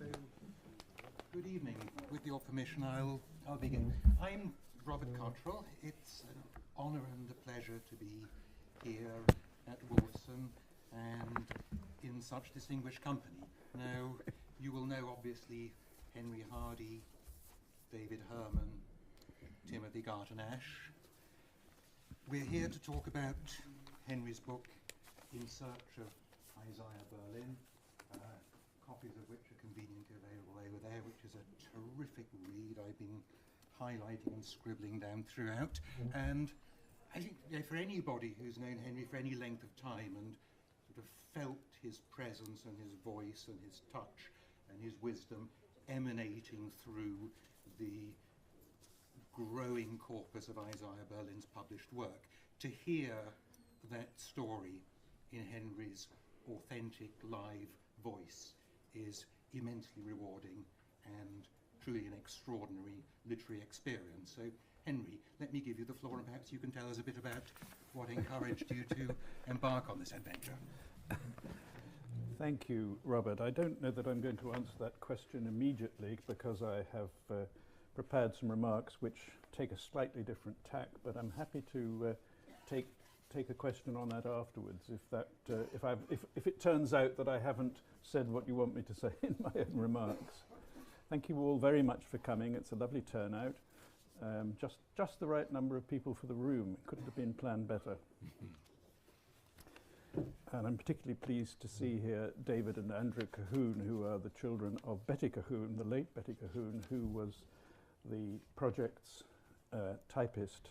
So, good evening. With your permission, I'll begin. I'm Robert Cottrell. It's an honour and a pleasure to be here at Wolfson and in such distinguished company. Now, you will know, obviously, Henry Hardy, David Herman, Timothy Garton Ash. We're here to talk about Henry's book, In Search of Isaiah Berlin, copies of which are conveniently available over there, which is a terrific read. I've been highlighting and scribbling down throughout. And I think for anybody who's known Henry for any length of time and sort of felt his presence and his voice and his touch and his wisdom emanating through the growing corpus of Isaiah Berlin's published work, to hear that story in Henry's authentic live voice is immensely rewarding and truly an extraordinary literary experience. So, Henry, let me give you the floor, and perhaps you can tell us a bit about what encouraged you to embark on this adventure. Thank you, Robert. I don't know that I'm going to answer that question immediately because I have prepared some remarks which take a slightly different tack, but I'm happy to take a question on that afterwards if it turns out that I haven't said what you want me to say in my own remarks. Thank you all very much for coming. It's a lovely turnout. Just the right number of people for the room. It couldn't have been planned better. And I'm particularly pleased to see here David and Andrew Cahoon, who are the children of Betty Cahoon, the late Betty Cahoon, who was the project's typist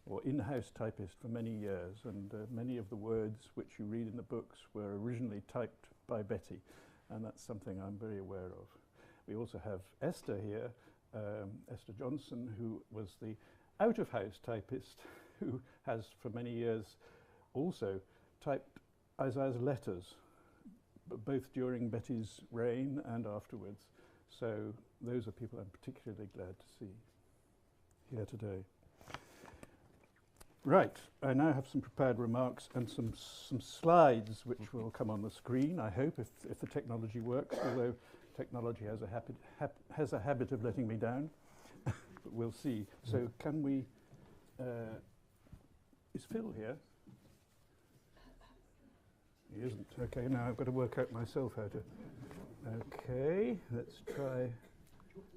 or in-house typist for many years, and many of the words which you read in the books were originally typed by Betty, and that's something I'm very aware of. We also have Esther here, Esther Johnson, who was the out-of-house typist, who has for many years also typed Isaiah's letters, both during Betty's reign and afterwards. So those are people I'm particularly glad to see here today. Right, I now have some prepared remarks and some slides which will come on the screen, I hope, if the technology works, although technology has a habit of letting me down, but we'll see. So can we, is Phil here? He isn't. Okay, now I've got to work out myself how to, okay, let's try.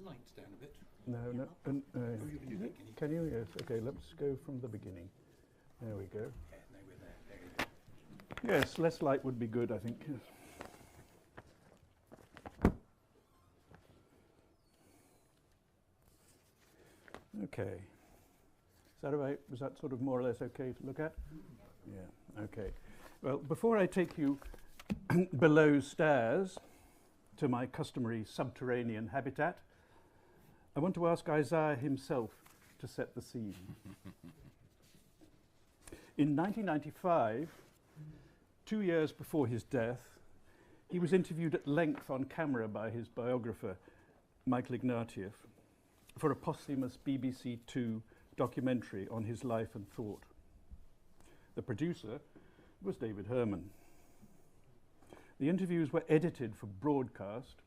Lights down a bit. No, yeah. no. Oh, you can do that, can you? Yes. Okay, let's go from the beginning. There we go. Yeah, no, we're there. There you go. Yes, less light would be good, I think. Okay. Is that all right? Was that sort of more or less okay to look at? Yeah, okay. Well, before I take you below stairs to my customary subterranean habitat, I want to ask Isaiah himself to set the scene. In 1995, 2 years before his death, he was interviewed at length on camera by his biographer, Michael Ignatieff, for a posthumous BBC Two documentary on his life and thought. The producer was David Herman. The interviews were edited for broadcast,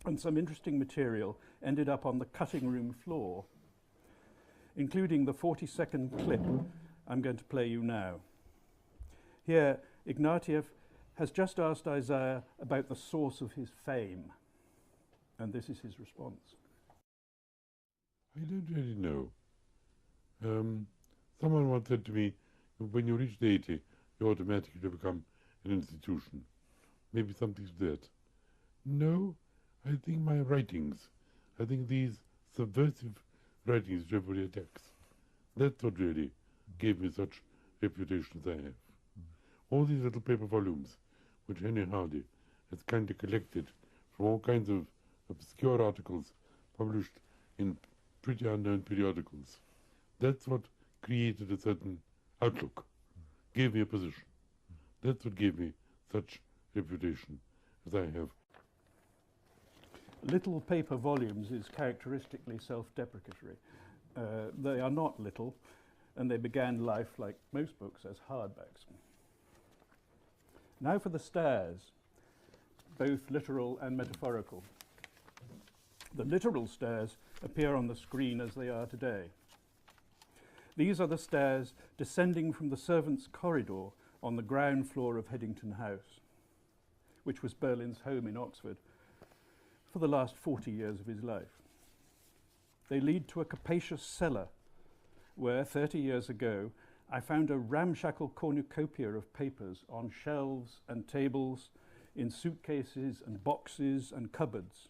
and some interesting material ended up on the cutting room floor, including the 40-second clip I'm going to play you now. Here, Ignatieff has just asked Isaiah about the source of his fame, and this is his response. I don't really know. Someone once said to me, when you reach 80, you automatically become an institution. Maybe something's that. No, I think my writings, I think these subversive writings which everybody attacks, that's what really gave me such reputation as I have. All these little paper volumes, which Henry Hardy has kindly collected from all kinds of obscure articles published in pretty unknown periodicals, that's what created a certain outlook, gave me a position. That's what gave me such reputation as I have. Little paper volumes is characteristically self-deprecatory. They are not little, and they began life, like most books, as hardbacks. Now for the stairs. both literal and metaphorical. The literal stairs appear on the screen as they are today. These are the stairs descending from the servants' corridor on the ground floor of Headington House, which was Berlin's home in Oxford for the last 40 years of his life. They lead to a capacious cellar where, 30 years ago, I found a ramshackle cornucopia of papers on shelves and tables, in suitcases and boxes and cupboards,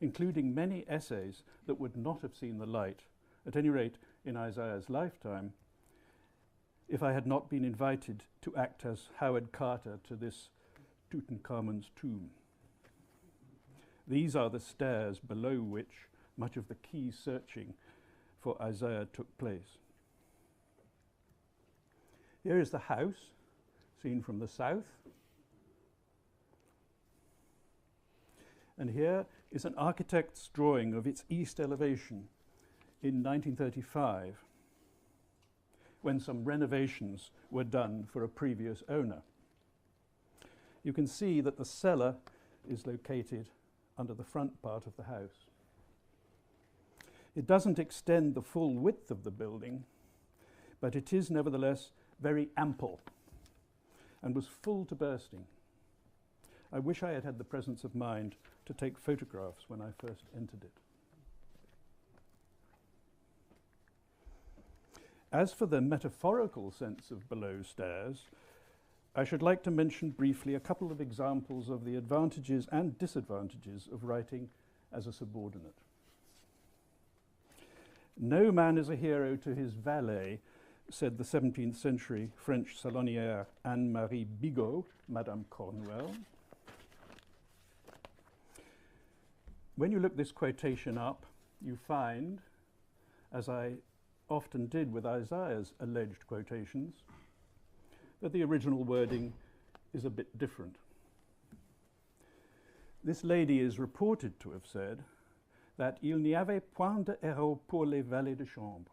including many essays that would not have seen the light, at any rate in Isaiah's lifetime, if I had not been invited to act as Howard Carter to this Tutankhamun's tomb. These are the stairs below which much of the key searching for Isaiah took place. Here is the house, seen from the south. And here is an architect's drawing of its east elevation in 1935, when some renovations were done for a previous owner. You can see that the cellar is located under the front part of the house. It doesn't extend the full width of the building, but it is nevertheless very ample and was full to bursting. I wish I had had the presence of mind to take photographs when I first entered it. As for the metaphorical sense of below stairs, I should like to mention briefly a couple of examples of the advantages and disadvantages of writing as a subordinate. No man is a hero to his valet, said the 17th century French salonière Anne-Marie Bigot, Madame Cornwell. When you look this quotation up, you find, as I often did with Isaiah's alleged quotations, that the original wording is a bit different. This lady is reported to have said that il n'y avait point de héros pour les valets de chambre,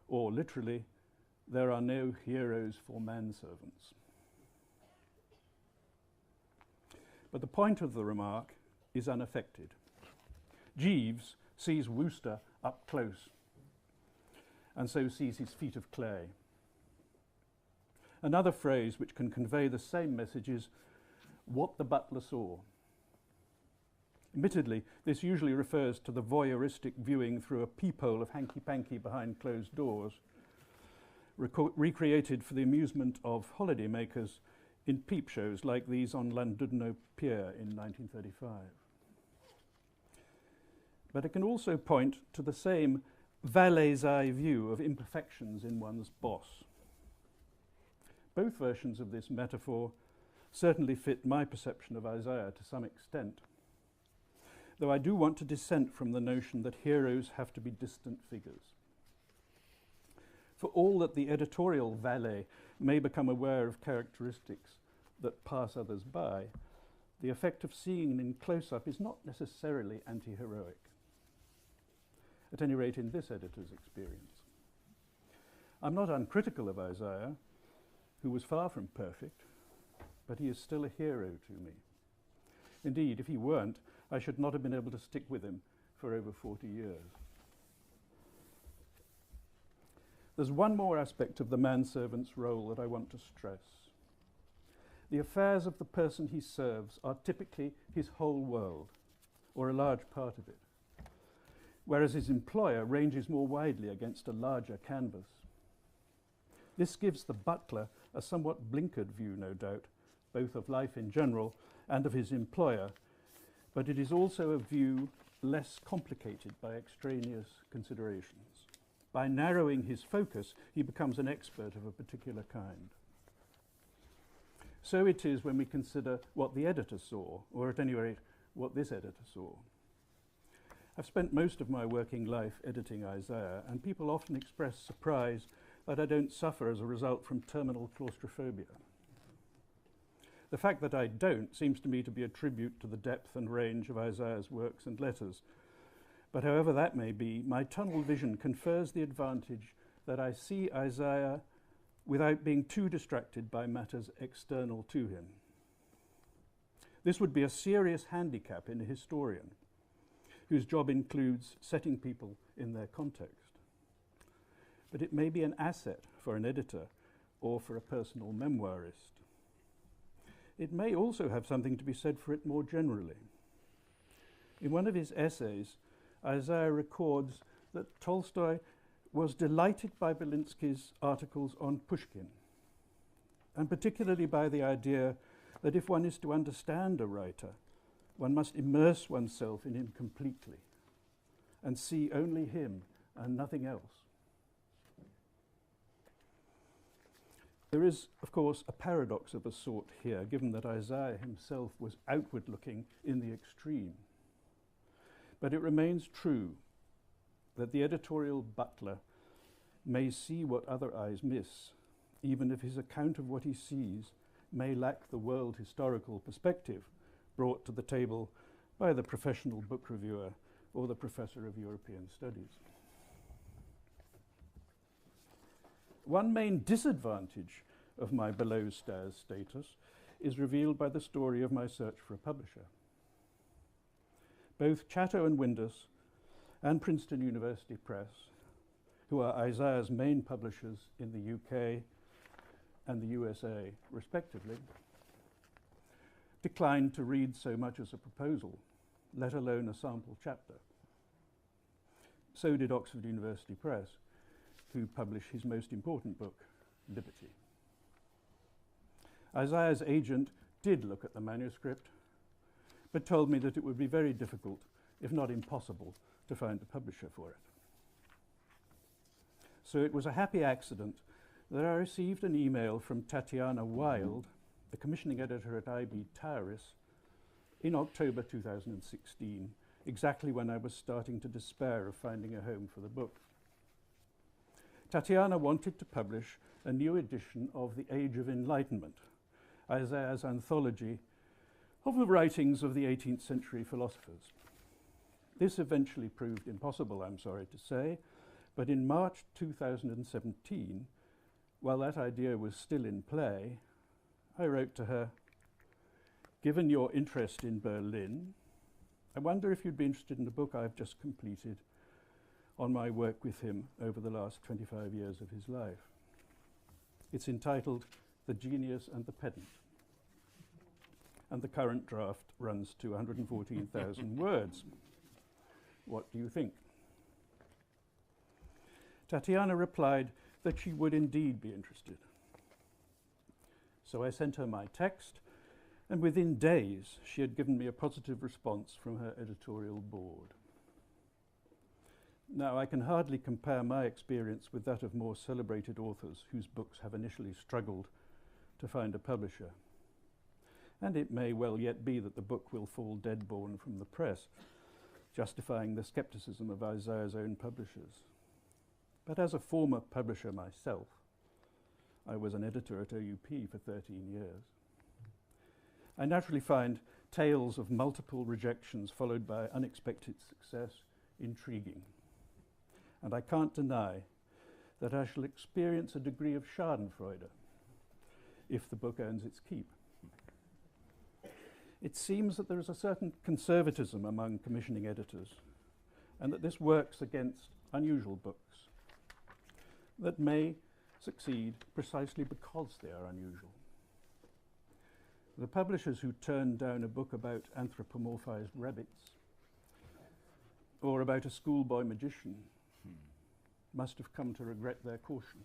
or literally, there are no heroes for manservants. But the point of the remark is unaffected. Jeeves sees Wooster up close, and so sees his feet of clay. Another phrase which can convey the same message is what the butler saw. Admittedly, this usually refers to the voyeuristic viewing through a peephole of hanky-panky behind closed doors, recreated for the amusement of holidaymakers in peep shows like these on Llandudno Pier in 1935. But it can also point to the same valet's eye view of imperfections in one's boss. Both versions of this metaphor certainly fit my perception of Isaiah to some extent, though I do want to dissent from the notion that heroes have to be distant figures. For all that the editorial valet may become aware of characteristics that pass others by, the effect of seeing in close-up is not necessarily anti-heroic, at any rate in this editor's experience. I'm not uncritical of Isaiah, who was far from perfect, but he is still a hero to me. Indeed, if he weren't, I should not have been able to stick with him for over 40 years. There's one more aspect of the manservant's role that I want to stress. The affairs of the person he serves are typically his whole world, or a large part of it, whereas his employer ranges more widely against a larger canvas. This gives the butler a somewhat blinkered view, no doubt, both of life in general and of his employer, but it is also a view less complicated by extraneous considerations. By narrowing his focus, he becomes an expert of a particular kind. So it is when we consider what the editor saw, or at any rate, what this editor saw. I've spent most of my working life editing Isaiah, and people often express surprise that I don't suffer as a result from terminal claustrophobia. The fact that I don't seems to me to be a tribute to the depth and range of Isaiah's works and letters. But however that may be, my tunnel vision confers the advantage that I see Isaiah without being too distracted by matters external to him. This would be a serious handicap in a historian, whose job includes setting people in their context. But it may be an asset for an editor or for a personal memoirist. It may also have something to be said for it more generally. In one of his essays, Isaiah records that Tolstoy was delighted by Belinsky's articles on Pushkin, and particularly by the idea that if one is to understand a writer, one must immerse oneself in him completely and see only him and nothing else. There is, of course, a paradox of a sort here, given that Isaiah himself was outward-looking in the extreme. But it remains true that the editorial butler may see what other eyes miss, even if his account of what he sees may lack the world historical perspective brought to the table by the professional book reviewer or the professor of European studies. One main disadvantage of my below-stairs status is revealed by the story of my search for a publisher. Both Chatto and Windus and Princeton University Press, who are Isaiah's main publishers in the UK and the USA, respectively, declined to read so much as a proposal, let alone a sample chapter. So did Oxford University Press, who published his most important book, Liberty. Isaiah's agent did look at the manuscript, but told me that it would be very difficult, if not impossible, to find a publisher for it. So it was a happy accident that I received an email from Tatiana Wilde, the commissioning editor at I.B.Tauris, in October 2016, exactly when I was starting to despair of finding a home for the book. Tatiana wanted to publish a new edition of The Age of Enlightenment, Isaiah's anthology of the writings of the 18th century philosophers. This eventually proved impossible, I'm sorry to say, but in March 2017, while that idea was still in play, I wrote to her, "Given your interest in Berlin, I wonder if you'd be interested in the book I've just completed on my work with him over the last 25 years of his life. It's entitled The Genius and the Pedant, and the current draft runs to 114,000 words. What do you think?" Tatiana replied that she would indeed be interested. So I sent her my text, and within days she had given me a positive response from her editorial board. Now, I can hardly compare my experience with that of more celebrated authors whose books have initially struggled to find a publisher. And it may well yet be that the book will fall dead-born from the press, justifying the skepticism of Isaiah's own publishers. But as a former publisher myself, I was an editor at OUP for 13 years, I naturally find tales of multiple rejections followed by unexpected success intriguing. And I can't deny that I shall experience a degree of schadenfreude if the book earns its keep. It seems that there is a certain conservatism among commissioning editors, and that this works against unusual books that may succeed precisely because they are unusual. The publishers who turned down a book about anthropomorphized rabbits or about a schoolboy magician must have come to regret their caution.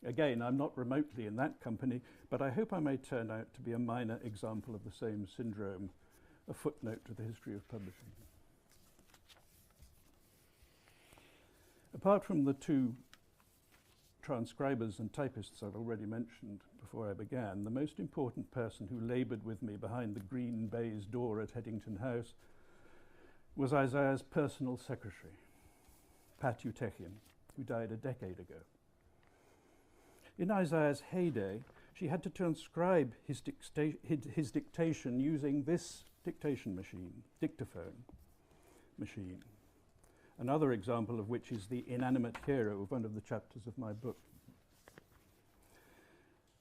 Again, I'm not remotely in that company, but I hope I may turn out to be a minor example of the same syndrome, a footnote to the history of publishing. Apart from the two transcribers and typists I've already mentioned before I began, the most important person who laboured with me behind the green baize door at Headington House was Isaiah's personal secretary, Pat Utechian, who died a decade ago. In Isaiah's heyday, she had to transcribe his dictation using this dictation machine, dictaphone machine. Another example of which is the inanimate hero of one of the chapters of my book.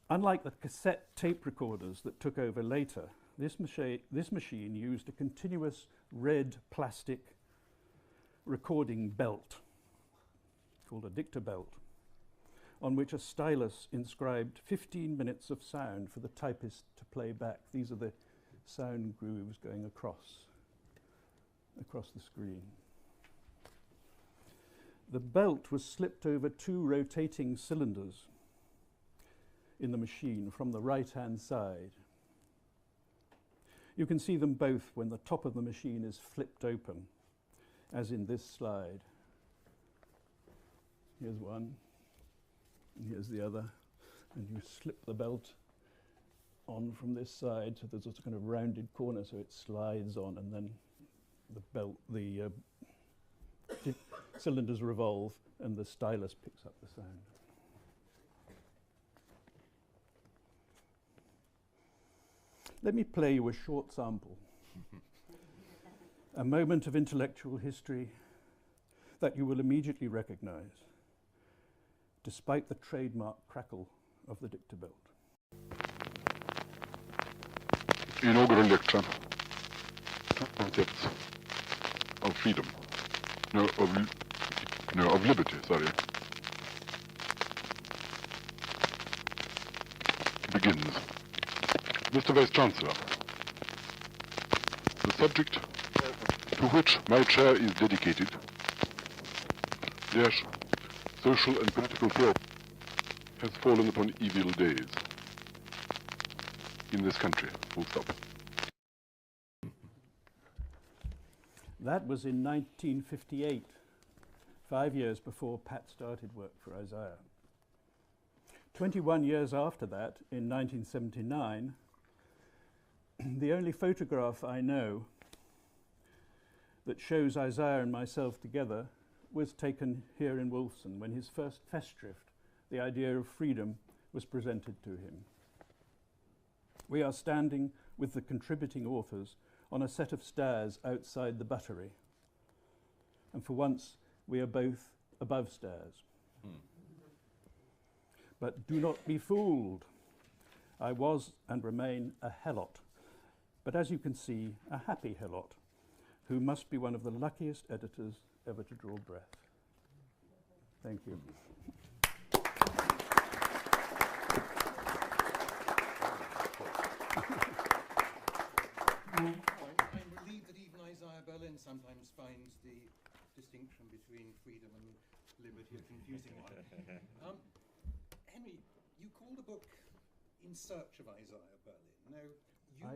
Unlike the cassette tape recorders that took over later, this machine used a continuous red plastic recording belt called a dicta belt, on which a stylus inscribed 15 minutes of sound for the typist to play back. These are the sound grooves going across the screen. The belt was slipped over two rotating cylinders in the machine from the right-hand side. You can see them both when the top of the machine is flipped open, as in this slide. Here's one, and here's the other, and you slip the belt on from this side, so there's a kind of rounded corner, so it slides on, and then the cylinders revolve, and the stylus picks up the sound. Let me play you a short sample. A moment of intellectual history that you will immediately recognize, despite the trademark crackle of the dicta belt. Inaugural lecture, concepts of freedom, of liberty, sorry. Begins. Mr. Vice Chancellor, the subject to which my chair is dedicated, dash, social and political theory, has fallen upon evil days in this country, full stop. That was in 1958, 5 years before Pat started work for Isaiah. 21 years after that, in 1979, the only photograph I know that shows Isaiah and myself together was taken here in Wolfson when his first Festschrift, The Idea of Freedom, was presented to him. We are standing with the contributing authors on a set of stairs outside the buttery. And for once, we are both above stairs. But do not be fooled. I was and remain a helot, but as you can see, a happy helot, who must be one of the luckiest editors ever to draw breath. Thank you. I'm relieved that even Isaiah Berlin sometimes finds the distinction between freedom and liberty a confusing one. Henry, you call the book In Search of Isaiah Berlin. Now,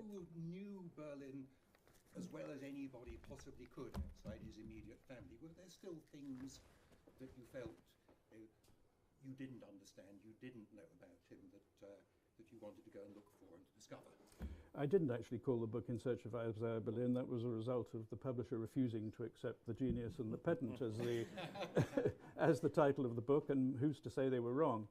you knew Berlin as well as anybody possibly could outside his immediate family. Were there still things that you felt you didn't understand, you didn't know about him, that you wanted to go and look for and to discover? I didn't actually call the book In Search of Isaiah Berlin. That was a result of the publisher refusing to accept The Genius and the Pedant as the as the title of the book, and who's to say they were wrong?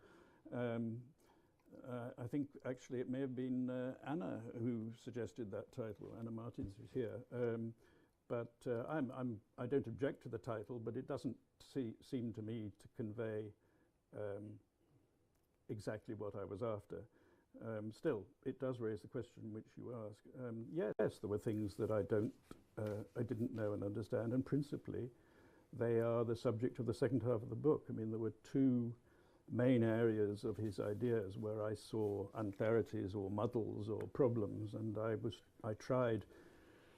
I think actually it may have been Anna who suggested that title. Anna Martins is here, but I don't object to the title, but it doesn't seem to me to convey exactly what I was after. Still, it does raise the question which you ask. Yes, there were things that I didn't know and understand, and principally, they are the subject of the second half of the book. I mean, there were two main areas of his ideas where I saw unclarities or muddles or problems, and I tried,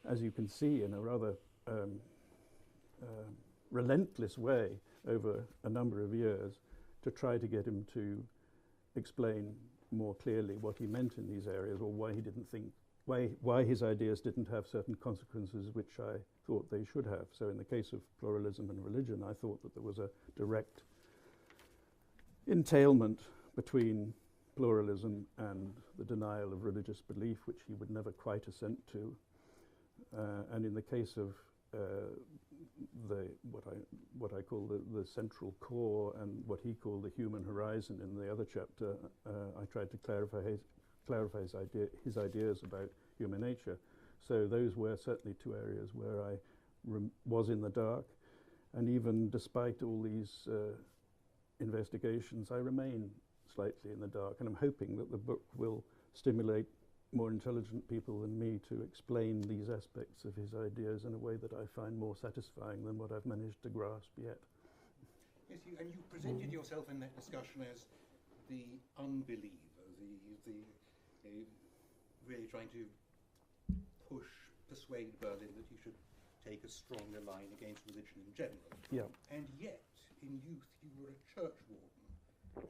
as you can see, in a rather relentless way over a number of years, to try to get him to explain more clearly what he meant in these areas, or why he didn't think, why his ideas didn't have certain consequences which I thought they should have. So in the case of pluralism and religion, I thought that there was a direct entailment between pluralism and the denial of religious belief, which he would never quite assent to. And in the case of what I call the central core and what he called the human horizon in the other chapter, I tried to clarify his ideas about human nature. So those were certainly two areas where I was in the dark, and even despite all these investigations, I remain slightly in the dark, and I'm hoping that the book will stimulate more intelligent people than me to explain these aspects of his ideas in a way that I find more satisfying than what I've managed to grasp yet. Yes, and you presented yourself in that discussion as the unbeliever, really trying to persuade Berlin that he should take a stronger line against religion in general. Yeah. And yet, in youth, you were a church warden,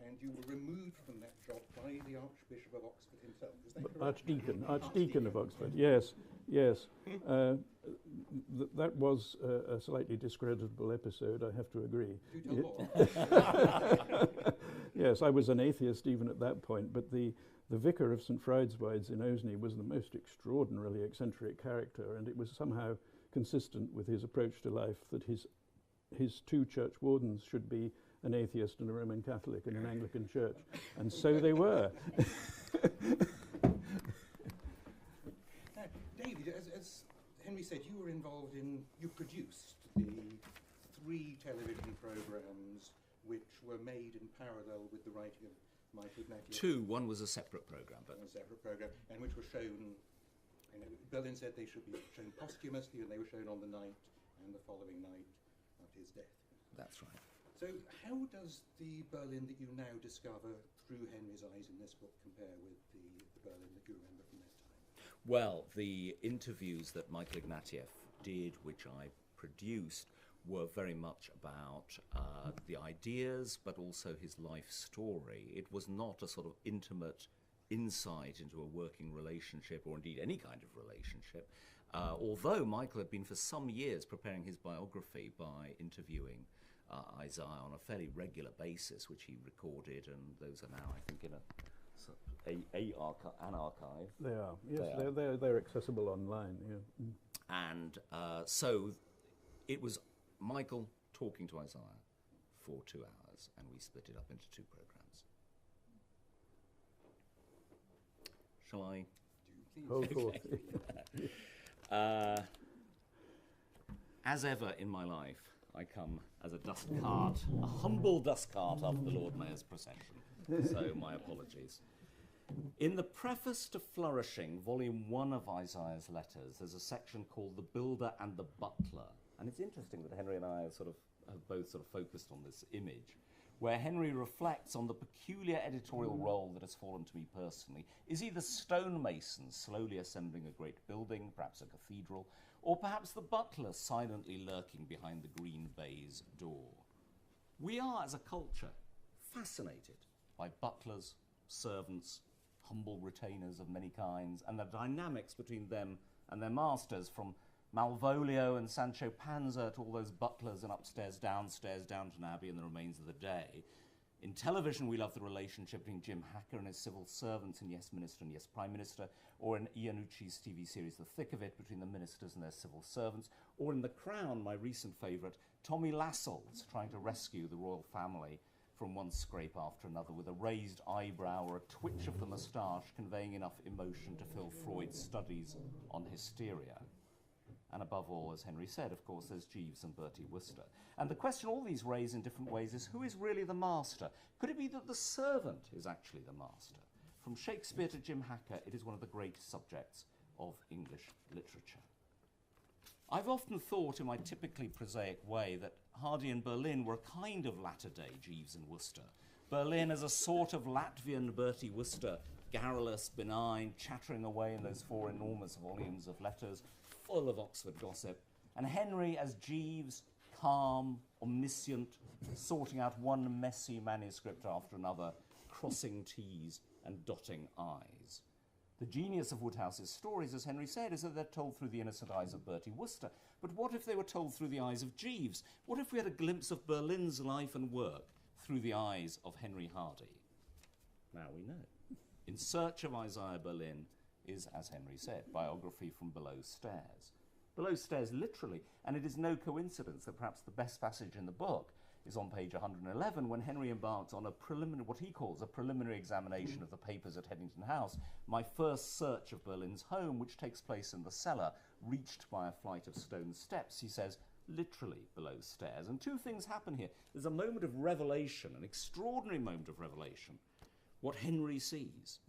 and you were removed from that job by the Archbishop of Oxford himself. Is that correct? Archdeacon of Oxford. Yes, yes. That was a slightly discreditable episode, I have to agree. Do tell more. Yes, I was an atheist even at that point, but the vicar of St. Friedeswide's in Osney was the most extraordinarily eccentric character, and it was somehow consistent with his approach to life that his two church wardens should be an atheist and a Roman Catholic in an Anglican church, and so they were. Now, David, as Henry said, you were involved you produced the 3 television programmes which were made in parallel with the writing of Michael Ignatieff. 2, one was a separate programme. But a separate programme, and which were shown, Berlin said they should be shown posthumously, and they were shown on the night and the following night of his death. That's right. So how does the Berlin that you now discover through Henry's eyes in this book compare with the Berlin that you remember from that time? Well, the interviews that Michael Ignatieff did, which I produced, were very much about the ideas, but also his life story. It was not a sort of intimate insight into a working relationship, or indeed any kind of relationship, although Michael had been for some years preparing his biography by interviewing Isaiah on a fairly regular basis, which he recorded, and those are now, I think, in an archive. They are, yes, they're accessible online. Yeah. And so it was Michael talking to Isaiah for 2 hours, and we split it up into 2 programmes. Shall I? Do please. As ever in my life, I come as a dust cart, a humble dust cart after the Lord Mayor's procession. So my apologies. In the preface to Flourishing, volume 1 of Isaiah's letters, there's a section called The Builder and the Butler. And it's interesting that Henry and I have both focused on this image, where Henry reflects on the peculiar editorial role that has fallen to me personally. Is he the stonemason slowly assembling a great building, perhaps a cathedral, or perhaps the butler silently lurking behind the green baize door? We are, as a culture, fascinated by butlers, servants, humble retainers of many kinds, and the dynamics between them and their masters, from Malvolio and Sancho Panza to all those butlers and upstairs, downstairs, Downton Abbey and the remains of the day. In television, we love the relationship between Jim Hacker and his civil servants in Yes Minister and Yes Prime Minister, or in Iannucci's TV series The Thick of It, between the ministers and their civil servants, or in The Crown, my recent favourite, Tommy Lascelles trying to rescue the royal family from one scrape after another with a raised eyebrow or a twitch of the moustache conveying enough emotion to fill Freud's studies on hysteria. And above all, as Henry said, of course, there's Jeeves and Bertie Wooster. And the question all these raise in different ways is, who is really the master? Could it be that the servant is actually the master? From Shakespeare to Jim Hacker, it is one of the great subjects of English literature. I've often thought in my typically prosaic way that Hardy and Berlin were a kind of latter-day Jeeves and Wooster. Berlin as a sort of Latvian Bertie Wooster, garrulous, benign, chattering away in those 4 enormous volumes of letters, full of Oxford gossip, and Henry as Jeeves, calm, omniscient, sorting out one messy manuscript after another, crossing T's and dotting I's. The genius of Woodhouse's stories, as Henry said, is that they're told through the innocent eyes of Bertie Wooster. But what if they were told through the eyes of Jeeves? What if we had a glimpse of Berlin's life and work through the eyes of Henry Hardy? Now we know. In Search of Isaiah Berlin is, as Henry said, biography from below stairs. Below stairs, literally, and it is no coincidence that perhaps the best passage in the book is on page 111, when Henry embarks on a preliminary, what he calls a preliminary examination of the papers at Headington House, my first search of Berlin's home, which takes place in the cellar, reached by a flight of stone steps, he says, literally below stairs. And 2 things happen here. There's a moment of revelation, an extraordinary moment of revelation, what Henry sees.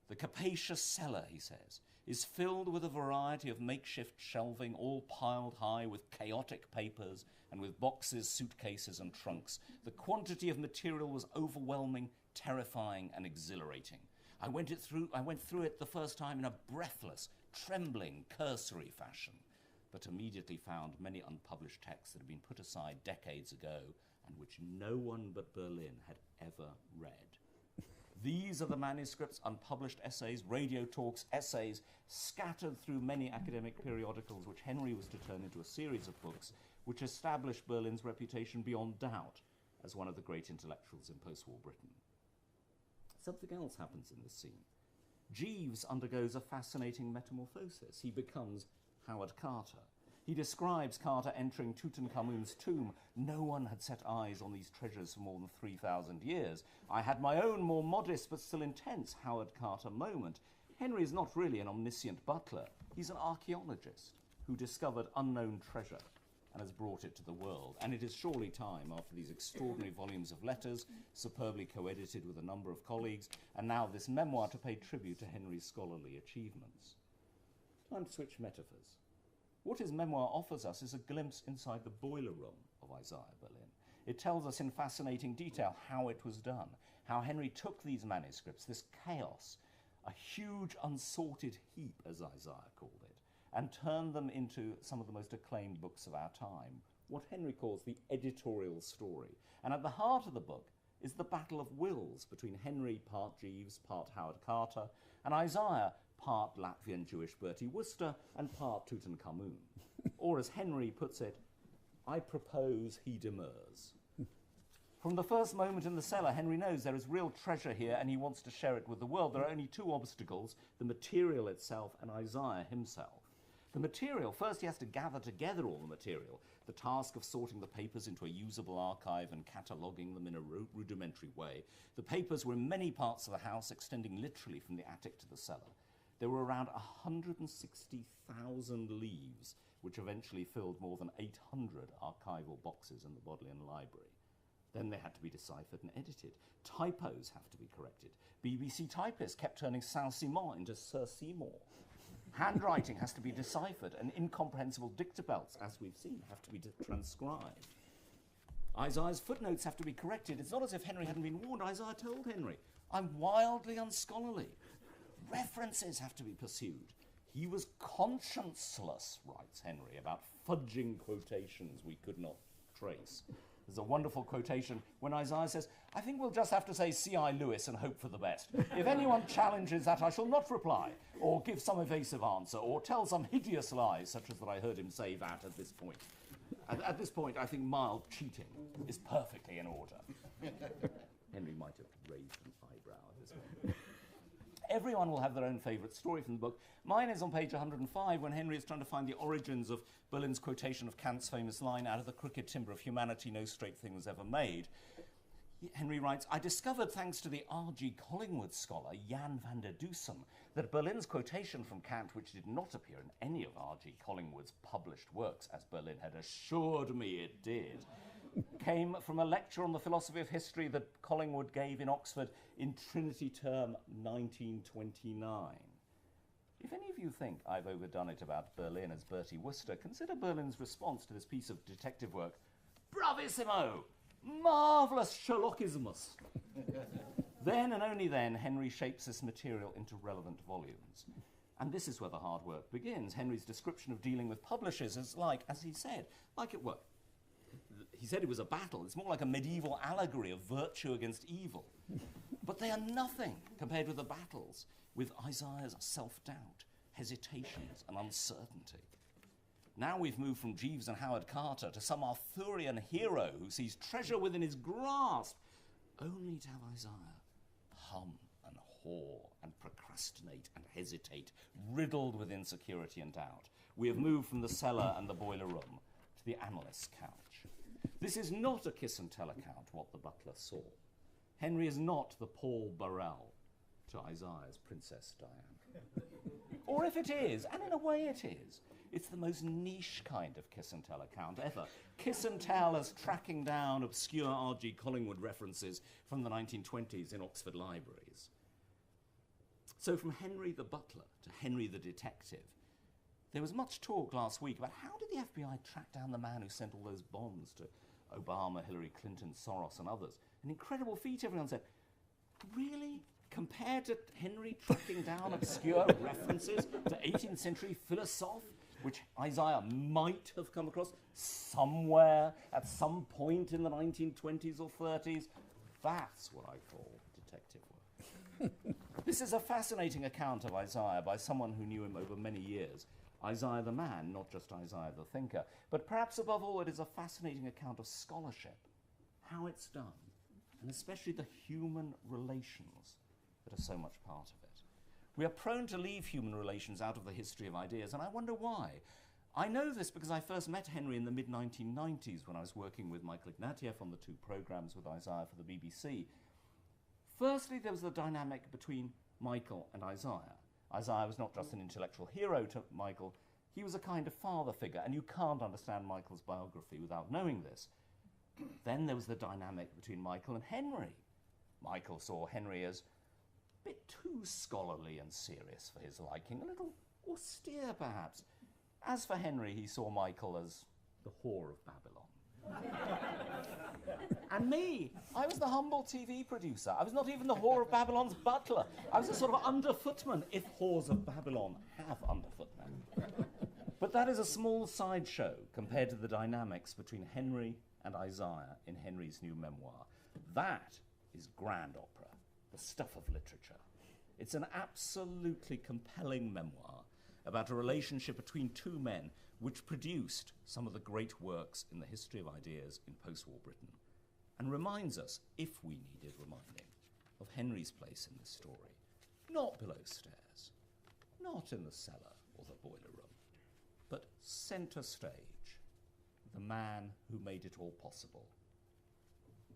The capacious cellar, he says, is filled with a variety of makeshift shelving, all piled high with chaotic papers and with boxes, suitcases, and trunks. The quantity of material was overwhelming, terrifying, and exhilarating. I went through it the first time in a breathless, trembling, cursory fashion, but immediately found many unpublished texts that had been put aside decades ago and which no one but Berlin had ever read. These are the manuscripts, unpublished essays, radio talks, essays, scattered through many academic periodicals, which Henry was to turn into a series of books which established Berlin's reputation beyond doubt as one of the great intellectuals in post-war Britain. Something else happens in this scene. Jeeves undergoes a fascinating metamorphosis. He becomes Howard Carter. He describes Carter entering Tutankhamun's tomb. No one had set eyes on these treasures for more than 3,000 years. I had my own more modest but still intense Howard Carter moment. Henry is not really an omniscient butler. He's an archaeologist who discovered unknown treasure and has brought it to the world. And it is surely time, after these extraordinary volumes of letters, superbly co-edited with a number of colleagues, and now this memoir, to pay tribute to Henry's scholarly achievements. Time to switch metaphors. What his memoir offers us is a glimpse inside the boiler room of Isaiah Berlin. It tells us in fascinating detail how it was done, how Henry took these manuscripts, this chaos, a huge unsorted heap, as Isaiah called it, and turned them into some of the most acclaimed books of our time, what Henry calls the editorial story. And at the heart of the book is the battle of wills between Henry, part Jeeves, part Howard Carter, and Isaiah, part Latvian Jewish Bertie Wooster, and part Tutankhamun. Or as Henry puts it, I propose, he demurs. From the first moment in the cellar, Henry knows there is real treasure here and he wants to share it with the world. There are only two obstacles, the material itself and Isaiah himself. The material, first he has to gather together all the material, the task of sorting the papers into a usable archive and cataloguing them in a rudimentary way. The papers were in many parts of the house, extending literally from the attic to the cellar. There were around 160,000 leaves, which eventually filled more than 800 archival boxes in the Bodleian Library. Then they had to be deciphered and edited. Typos have to be corrected. BBC typists kept turning Saint-Simon into Sir Seymour. Handwriting has to be deciphered, and incomprehensible dictabelts, as we've seen, have to be transcribed. Isaiah's footnotes have to be corrected. It's not as if Henry hadn't been warned. Isaiah told Henry, I'm wildly unscholarly. References have to be pursued. He was conscienceless, writes Henry, about fudging quotations we could not trace. There's a wonderful quotation when Isaiah says, I think we'll just have to say C.I. Lewis and hope for the best. If anyone challenges that, I shall not reply, or give some evasive answer, or tell some hideous lies, such as that I heard him say that at this point. At this point, I think mild cheating is perfectly in order. Henry might have raised an eyebrow at this point. Everyone will have their own favourite story from the book. Mine is on page 105 when Henry is trying to find the origins of Berlin's quotation of Kant's famous line, out of the crooked timber of humanity no straight thing was ever made. Henry writes, I discovered, thanks to the R.G. Collingwood scholar, Jan van der Dusen, that Berlin's quotation from Kant, which did not appear in any of R.G. Collingwood's published works, as Berlin had assured me it did, came from a lecture on the philosophy of history that Collingwood gave in Oxford in Trinity Term 1929. If any of you think I've overdone it about Berlin as Bertie Wooster, consider Berlin's response to this piece of detective work. Bravissimo! Marvellous Sherlockismus! Then and only then, Henry shapes this material into relevant volumes. And this is where the hard work begins. Henry's description of dealing with publishers is like, as he said, like it were. He said it was a battle. It's more like a medieval allegory of virtue against evil. But they are nothing compared with the battles with Isaiah's self-doubt, hesitations, and uncertainty. Now we've moved from Jeeves and Howard Carter to some Arthurian hero who sees treasure within his grasp, only to have Isaiah hum and haw and procrastinate and hesitate, riddled with insecurity and doubt. We have moved from the cellar and the boiler room to the analyst's couch. This is not a kiss-and-tell account, what the butler saw. Henry is not the Paul Burrell to Isaiah's Princess Diana. Or if it is, and in a way it is, It's the most niche kind of kiss and tell account ever. Kiss and tell as tracking down obscure R.G. Collingwood references from the 1920s in Oxford libraries. So from Henry the butler to Henry the detective, there was much talk last week about how did the FBI track down the man who sent all those bombs to Obama, Hillary Clinton, Soros and others. An incredible feat, everyone said. Really? Compared to Henry tracking down obscure references to 18th century philosophe, which Isaiah might have come across somewhere at some point in the 1920s or 30s, that's what I call detective work. This is a fascinating account of Isaiah by someone who knew him over many years. Isaiah the man, not just Isaiah the thinker. But perhaps above all, it is a fascinating account of scholarship, how it's done, and especially the human relations that are so much part of it. We are prone to leave human relations out of the history of ideas, and I wonder why. I know this because I first met Henry in the mid-1990s when I was working with Michael Ignatieff on the 2 programmes with Isaiah for the BBC. Firstly, there was the dynamic between Michael and Isaiah. Isaiah was not just an intellectual hero to Michael, he was a kind of father figure, and you can't understand Michael's biography without knowing this. Then there was the dynamic between Michael and Henry. Michael saw Henry as a bit too scholarly and serious for his liking, a little austere perhaps. As for Henry, he saw Michael as the whore of Babylon. And me, I was the humble TV producer. I was not even the whore of Babylon's butler. I was a sort of underfootman, if whores of Babylon have underfootmen. But that is a small sideshow compared to the dynamics between Henry and Isaiah in Henry's new memoir. That is grand opera, the stuff of literature. It's an absolutely compelling memoir about a relationship between 2 men which produced some of the great works in the history of ideas in post-war Britain, and reminds us, if we needed reminding, of Henry's place in this story. Not below stairs, not in the cellar or the boiler room, but centre stage, the man who made it all possible.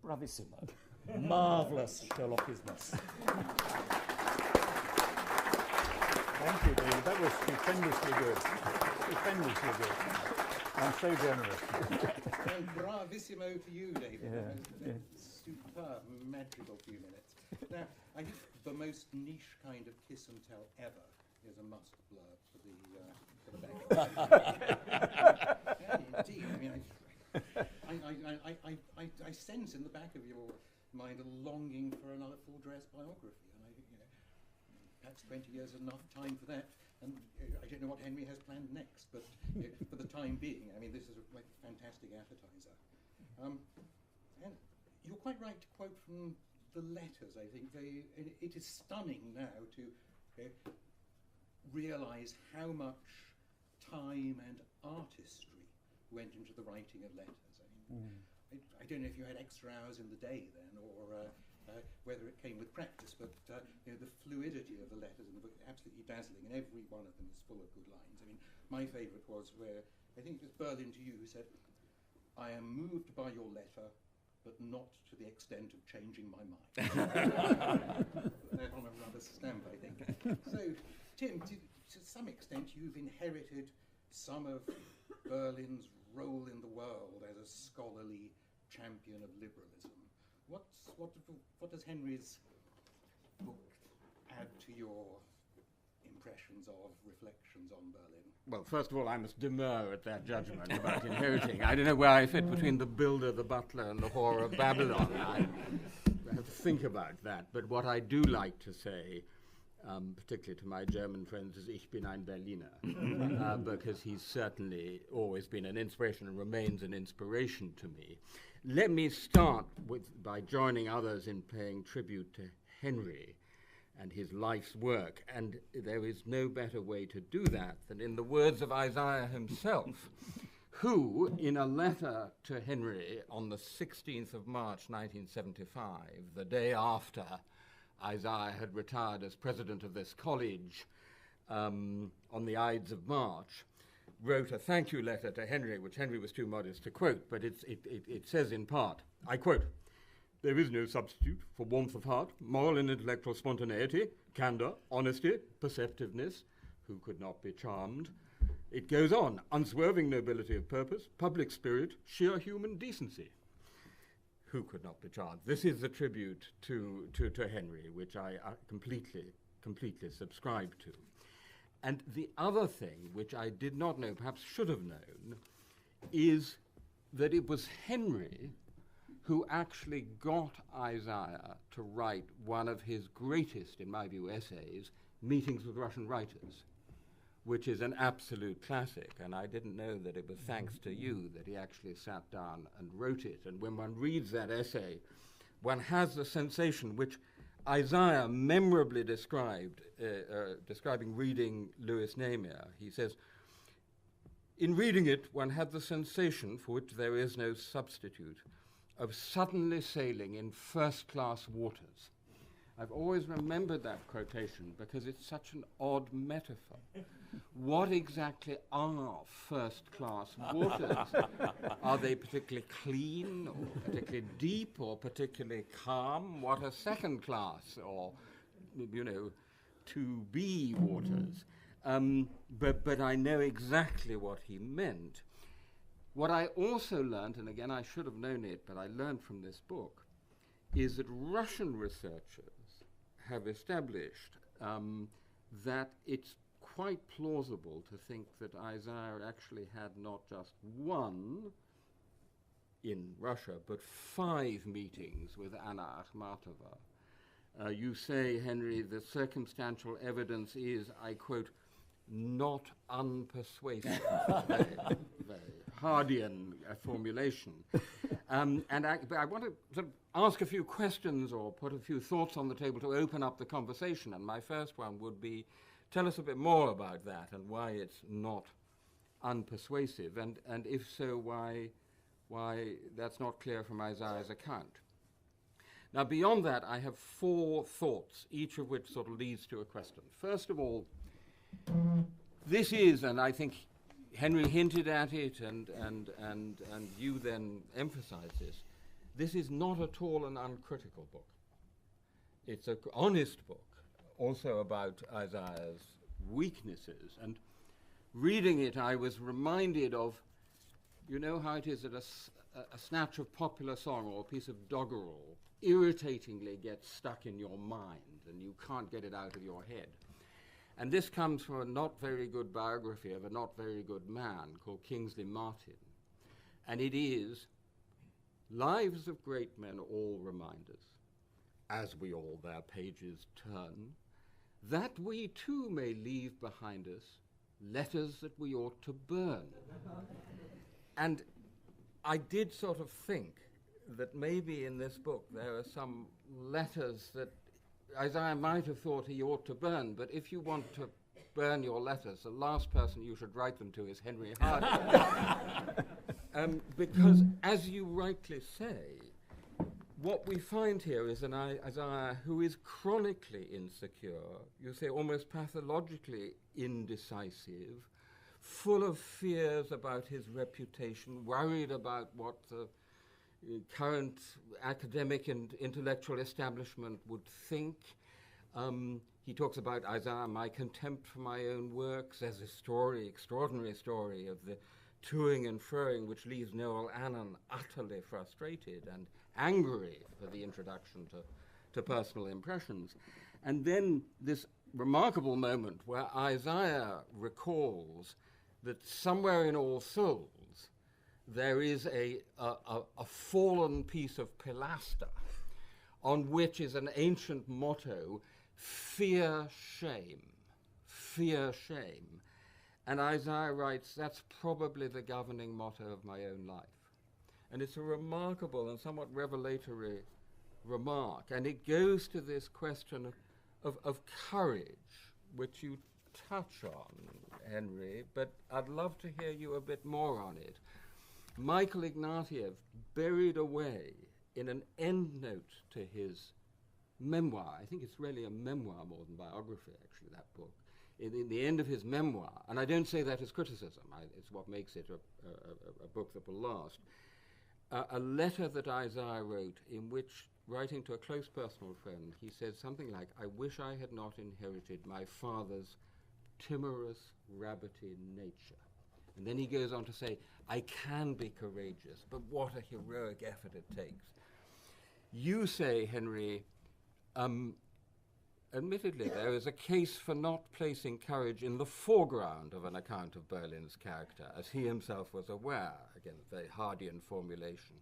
Bravissimo. Marvellous Sherlockismus. Thank you, David. That was stupendously good. Stupendously good. I'm so generous. And bravissimo to you, David. Yeah. Superb, magical few minutes. Now, I think the most niche kind of kiss and tell ever is a must blurb for the back. Yeah, indeed. I mean, I sense in the back of your mind a longing for another full-dress biography, and perhaps 20 years is enough time for that. And I don't know what Henry has planned next, but for the time being, I mean, this is a fantastic appetizer. And you're quite right to quote from the letters, I think. It is stunning now to realise how much time and artistry went into the writing of letters. I mean, I don't know if you had extra hours in the day then, or whether it came with practice, but the fluidity of the letters in the book is absolutely dazzling, and every one of them is full of good lines. I mean, my favourite was where, I think it was Berlin to you, who said, "I am moved by your letter, but not to the extent of changing my mind." That on a rubber stamp, I think. So, Tim, to some extent you've inherited some of Berlin's role in the world as a scholarly champion of liberalism. What does Henry's book add to your impressions of reflections on Berlin? Well, first of all, I must demur at that judgment about inheriting. I don't know where I fit between the builder, the butler, and the whore of Babylon. I have to think about that. But what I do like to say, particularly to my German friends, is "Ich bin ein Berliner," because he's certainly always been an inspiration and remains an inspiration to me. Let me start by joining others in paying tribute to Henry and his life's work, and there is no better way to do that than in the words of Isaiah himself, who, in a letter to Henry on the 16th of March 1975, the day after Isaiah had retired as president of this college on the Ides of March, wrote a thank you letter to Henry, which Henry was too modest to quote, but it says in part, I quote, "There is no substitute for warmth of heart, moral and intellectual spontaneity, candour, honesty, perceptiveness," who could not be charmed, It goes on, unswerving nobility of purpose, public spirit, sheer human decency. Who could not be charged? This is a tribute to Henry, which I completely subscribe to. And the other thing, which I did not know, perhaps should have known, is that it was Henry who actually got Isaiah to write one of his greatest, in my view, essays, Meetings with Russian Writers, which is an absolute classic, and I didn't know that it was thanks to you that he actually sat down and wrote it. And when one reads that essay, one has the sensation, which Isaiah memorably described, describing reading Louis Namier. He says, in reading it, one had the sensation, for which there is no substitute, of suddenly sailing in first-class waters. I've always remembered that quotation because it's such an odd metaphor. What exactly are first-class waters? Are they particularly clean, or particularly deep, or particularly calm? What are second-class, or, you know, to-be waters? But I know exactly what he meant. What I also learned, and again I should have known it, but I learned from this book, is that Russian researchers have established that it's quite plausible to think that Isaiah actually had not just one in Russia, but 5 meetings with Anna Akhmatova. You say, Henry, the circumstantial evidence is, I quote, not unpersuasive. very Hardian formulation. And I want to sort of ask a few questions or put a few thoughts on the table to open up the conversation. And my first one would be, tell us a bit more about that and why it's not unpersuasive, and if so, why that's not clear from Isaiah's account. Now, beyond that, I have 4 thoughts, each of which sort of leads to a question. First of all, this is, and I think Henry hinted at it, and you then emphasized this is not at all an uncritical book. It's an honest book, also about Isaiah's weaknesses. And reading it, I was reminded of, you know how it is that a snatch of popular song or a piece of doggerel irritatingly gets stuck in your mind and you can't get it out of your head. And this comes from a not very good biography of a not very good man called Kingsley Martin. And it is, lives of great men all remind us, as we all their pages turn, that we too may leave behind us letters that we ought to burn. And I did sort of think that maybe in this book there are some letters that Isaiah might have thought he ought to burn, but if you want to burn your letters, the last person you should write them to is Henry Hardy. Because, as you rightly say, what we find here is an Isaiah who is chronically insecure, you say almost pathologically indecisive, full of fears about his reputation, worried about what the current academic and intellectual establishment would think. He talks about Isaiah, my contempt for my own works. There's a story, extraordinary story, of the toing and froing which leaves Noel Annan utterly frustrated and angry for the introduction to personal impressions. And then this remarkable moment where Isaiah recalls that somewhere in All Souls there is a fallen piece of pilaster on which is an ancient motto, fear shame, fear shame. And Isaiah writes, that's probably the governing motto of my own life. And it's a remarkable and somewhat revelatory remark. And it goes to this question of courage, which you touch on, Henry, but I'd love to hear you a bit more on it. Michael Ignatieff buried away in an endnote to his memoir. I think it's really a memoir more than biography, actually, that book. In the end of his memoir, and I don't say that as criticism, it's what makes it a book that will last, a letter that Isaiah wrote in which, writing to a close personal friend, he said something like, I wish I had not inherited my father's timorous, rabbity nature. And then he goes on to say, I can be courageous, but what a heroic effort it takes. You say, Henry, admittedly, there is a case for not placing courage in the foreground of an account of Berlin's character, as he himself was aware, again, a very Hardian formulation.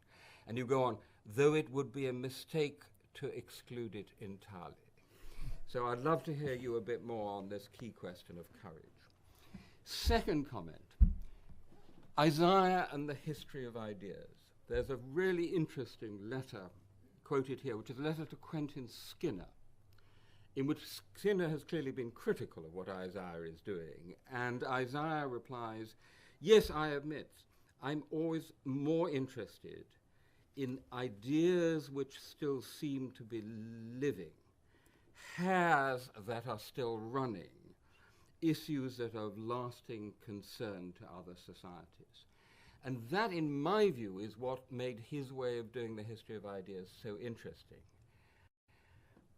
And you go on, though it would be a mistake to exclude it entirely. So I'd love to hear you a bit more on this key question of courage. Second comment, Isaiah and the history of ideas. There's a really interesting letter quoted here, which is a letter to Quentin Skinner, in which Skinner has clearly been critical of what Isaiah is doing. And Isaiah replies, yes, I admit, I'm always more interested in ideas which still seem to be living, hares that are still running, issues that are of lasting concern to other societies. And that, in my view, is what made his way of doing the history of ideas so interesting.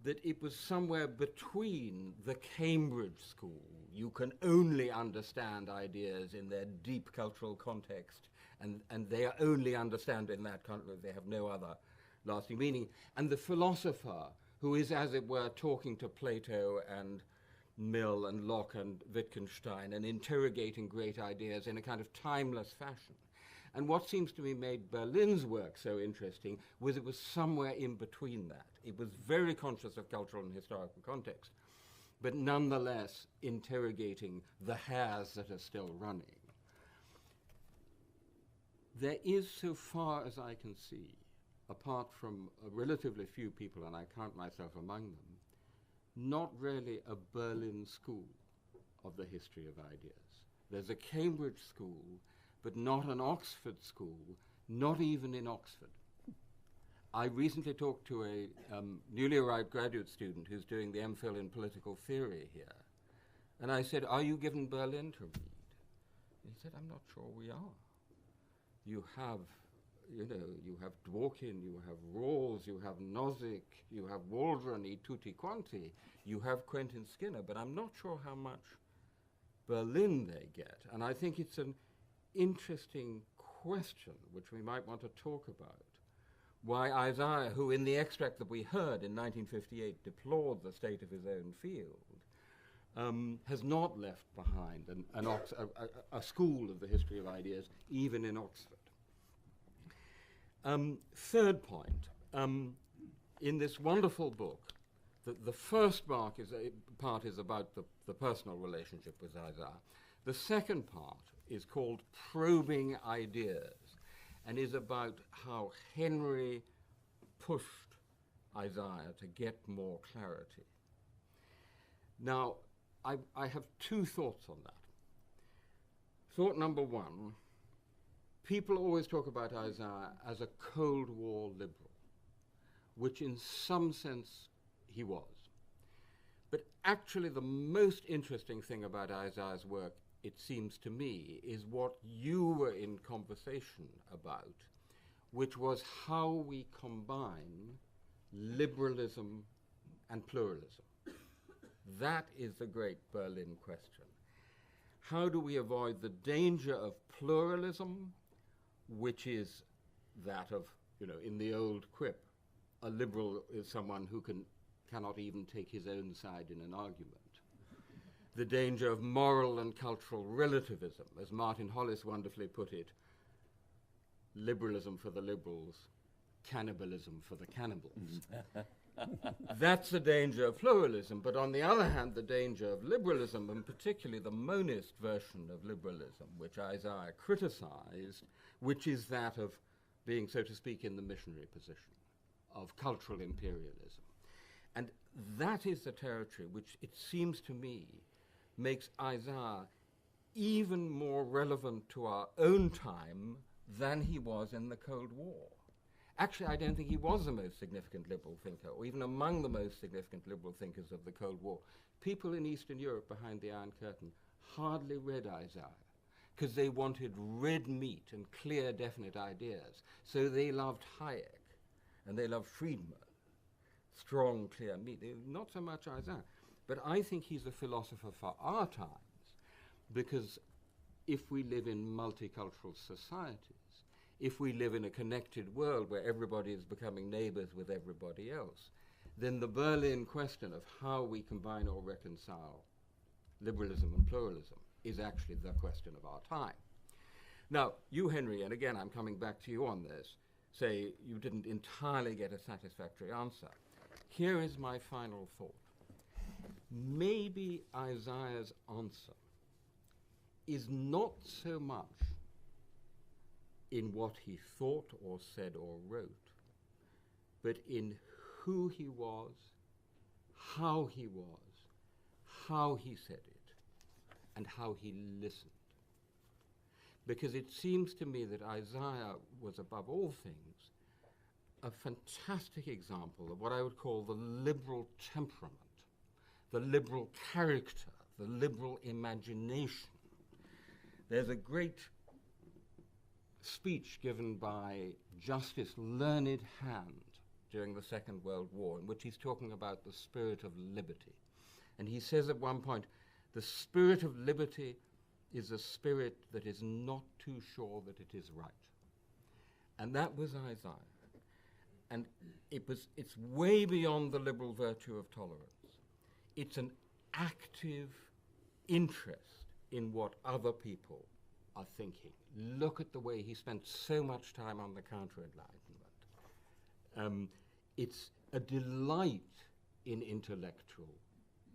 That it was somewhere between the Cambridge school, you can only understand ideas in their deep cultural context, and they are only understand in that context, they have no other lasting meaning, and the philosopher who is, as it were, talking to Plato and Mill and Locke and Wittgenstein and interrogating great ideas in a kind of timeless fashion. And what seems to me made Berlin's work so interesting was it was somewhere in between that. It was very conscious of cultural and historical context, but nonetheless interrogating the hares that are still running. There is, so far as I can see, apart from a relatively few people, and I count myself among them, not really a Berlin school of the history of ideas. There's a Cambridge school, but not an Oxford school, not even in Oxford. I recently talked to a newly arrived graduate student who's doing the MPhil in political theory here. And I said, are you given Berlin to read? He said, I'm not sure we are. You have Dworkin, you have Rawls, you have Nozick, you have Waldron, e tutti quanti, you have Quentin Skinner, but I'm not sure how much Berlin they get. And I think it's an interesting question, which we might want to talk about. Why Isaiah, who in the extract that we heard in 1958 deplored the state of his own field, has not left behind a school of the history of ideas, even in Oxford. Third point, in this wonderful book, the first part is about the personal relationship with Isaiah. The second part is called Probing Ideas, and is about how Henry pushed Isaiah to get more clarity. Now, I have two thoughts on that. Thought number one, people always talk about Isaiah as a Cold War liberal, which in some sense he was. But actually the most interesting thing about Isaiah's work, it seems to me, is what you were in conversation about, which was how we combine liberalism and pluralism. That is the great Berlin question. How do we avoid the danger of pluralism, which is that of, in the old quip, a liberal is someone who cannot even take his own side in an argument. The danger of moral and cultural relativism, as Martin Hollis wonderfully put it, liberalism for the liberals, cannibalism for the cannibals. That's the danger of pluralism, but on the other hand, the danger of liberalism, and particularly the monist version of liberalism, which Isaiah criticized, which is that of being, so to speak, in the missionary position, of cultural imperialism. And that is the territory which, it seems to me, makes Isaiah even more relevant to our own time than he was in the Cold War. Actually, I don't think he was the most significant liberal thinker, or even among the most significant liberal thinkers of the Cold War. People in Eastern Europe behind the Iron Curtain hardly read Isaiah, because they wanted red meat and clear, definite ideas. So they loved Hayek, and they loved Friedman, strong, clear meat. Not so much Isaiah. But I think he's a philosopher for our time, because if we live in multicultural societies, if we live in a connected world where everybody is becoming neighbors with everybody else, then the Berlin question of how we combine or reconcile liberalism and pluralism is actually the question of our time. Now, you, Henry, and again I'm coming back to you on this, say you didn't entirely get a satisfactory answer. Here is my final thought. Maybe Isaiah's answer is not so much in what he thought or said or wrote, but in who he was, how he said it, and how he listened. Because it seems to me that Isaiah was, above all things, a fantastic example of what I would call the liberal temperament, the liberal character, the liberal imagination. There's a great speech given by Justice Learned Hand during the Second World War, in which he's talking about the spirit of liberty. And he says at one point, the spirit of liberty is a spirit that is not too sure that it is right. And that was Isaiah. And it's way beyond the liberal virtue of tolerance. It's an active interest in what other people are thinking. Look at the way he spent so much time on the Counter-Enlightenment. It's a delight in intellectual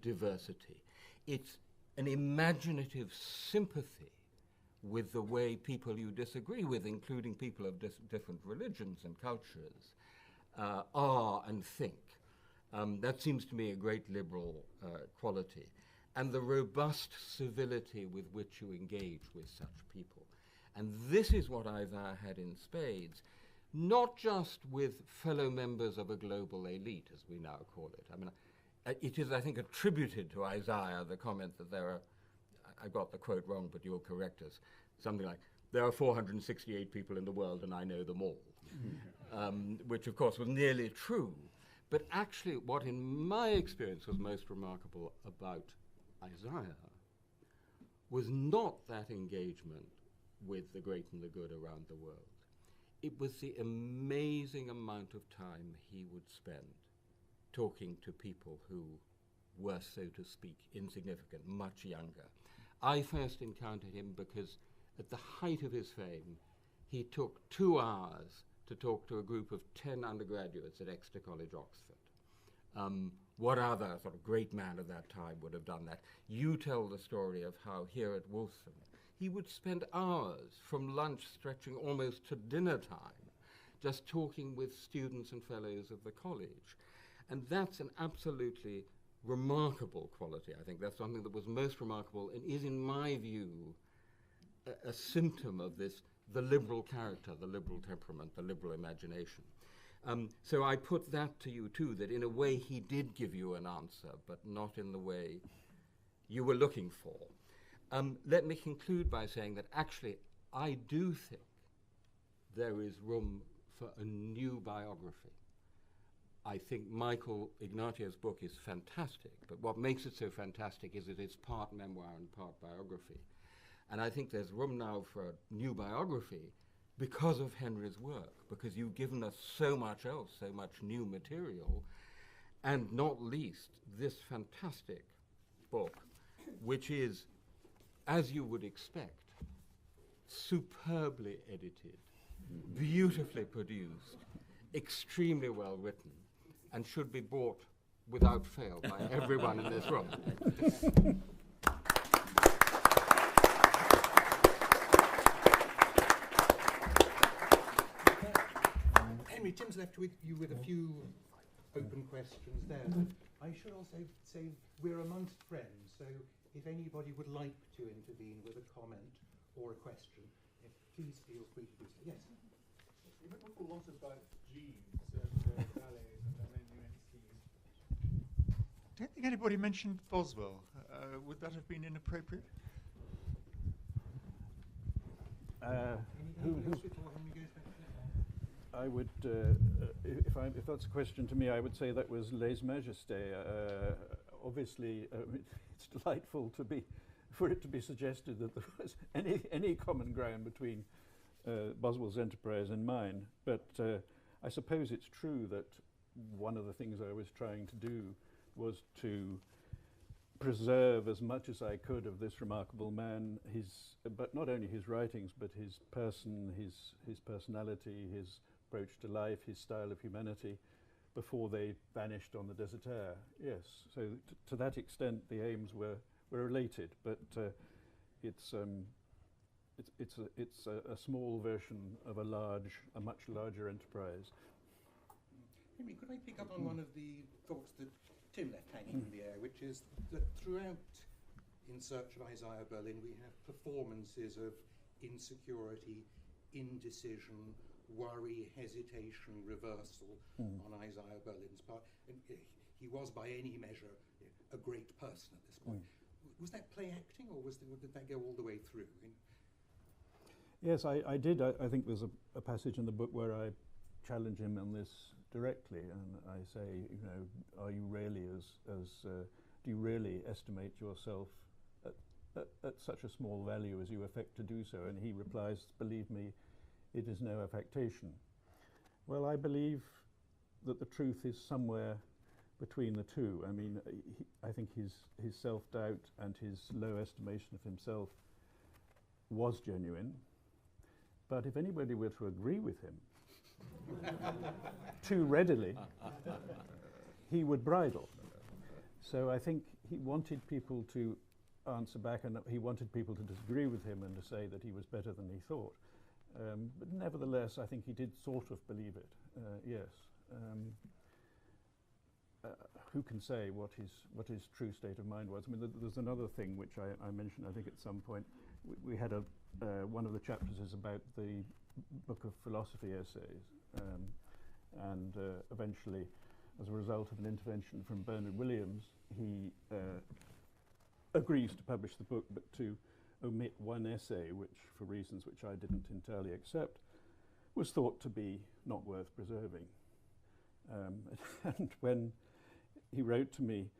diversity. It's an imaginative sympathy with the way people you disagree with, including people of different religions and cultures, are and think. That seems to me a great liberal quality. And the robust civility with which you engage with such people. And this is what Isaiah had in spades, not just with fellow members of a global elite, as we now call it. I mean, it is, I think, attributed to Isaiah, the comment that there are, I got the quote wrong, but you'll correct us, something like, there are 468 people in the world and I know them all, which of course was nearly true. But actually what in my experience was most remarkable about Isaiah was not that engagement with the great and the good around the world. It was the amazing amount of time he would spend talking to people who were, so to speak, insignificant, much younger. I first encountered him because at the height of his fame, he took 2 hours to talk to a group of 10 undergraduates at Exeter College, Oxford. What other sort of great man of that time would have done that? You tell the story of how here at Wolfson, he would spend hours from lunch stretching almost to dinner time, just talking with students and fellows of the college. And that's an absolutely remarkable quality. I think that's something that was most remarkable and is, in my view, a symptom of this, the liberal character, the liberal temperament, the liberal imagination. So I put that to you too, that in a way he did give you an answer, but not in the way you were looking for. Let me conclude by saying that actually I do think there is room for a new biography. I think Michael Ignatio's book is fantastic, but what makes it so fantastic is that it's part memoir and part biography. And I think there's room now for a new biography because of Henry's work, because you've given us so much else, so much new material, and not least this fantastic book, which is, as you would expect, superbly edited, beautifully produced, extremely well written, and should be bought without fail by everyone in this room. Henry, Tim's left you with a few open questions there. But I should also say we're amongst friends, so if anybody would like to intervene with a comment or a question, please feel free to do so. Yes? You talk a lot about genes and ballets and amanuenses. I don't think anybody mentioned Boswell. Would that have been inappropriate? Anything else before Henry goes back to that? I would, if that's a question to me, I would say that was Les Majestés. Obviously, it's delightful to be for it to be suggested that there was any common ground between Boswell's enterprise and mine. But I suppose it's true that one of the things I was trying to do was to preserve as much as I could of this remarkable man, but not only his writings, but his person, his personality, his approach to life, his style of humanity, before they vanished on the desert air. Yes, so to that extent the aims were related, but it's a small version of a much larger enterprise. Henry, could I pick up on one of the thoughts that Tim left hanging in the air, which is that throughout In Search of Isaiah Berlin we have performances of insecurity, indecision, worry, hesitation, reversal on Isaiah Berlin's part. And he was by any measure a great person at this point. Was that play acting, or did that go all the way through? Yes, I did. I think there's a passage in the book where I challenge him on this directly, and I say, you know, are you really do you really estimate yourself at such a small value as you affect to do so? And he replies, believe me, it is no affectation. Well, I believe that the truth is somewhere between the two. I mean, I think his self-doubt and his low estimation of himself was genuine. But if anybody were to agree with him too readily, he would bridle. So I think he wanted people to answer back, and he wanted people to disagree with him and to say that he was better than he thought. But nevertheless, I think he did sort of believe it, yes. Who can say what his true state of mind was? I mean, there's another thing which I mentioned, I think, at some point. We had one of the chapters is about the book of philosophy essays, and eventually, as a result of an intervention from Bernard Williams, he agrees to publish the book, but to omit one essay, which, for reasons which I didn't entirely accept, was thought to be not worth preserving. And when he wrote to me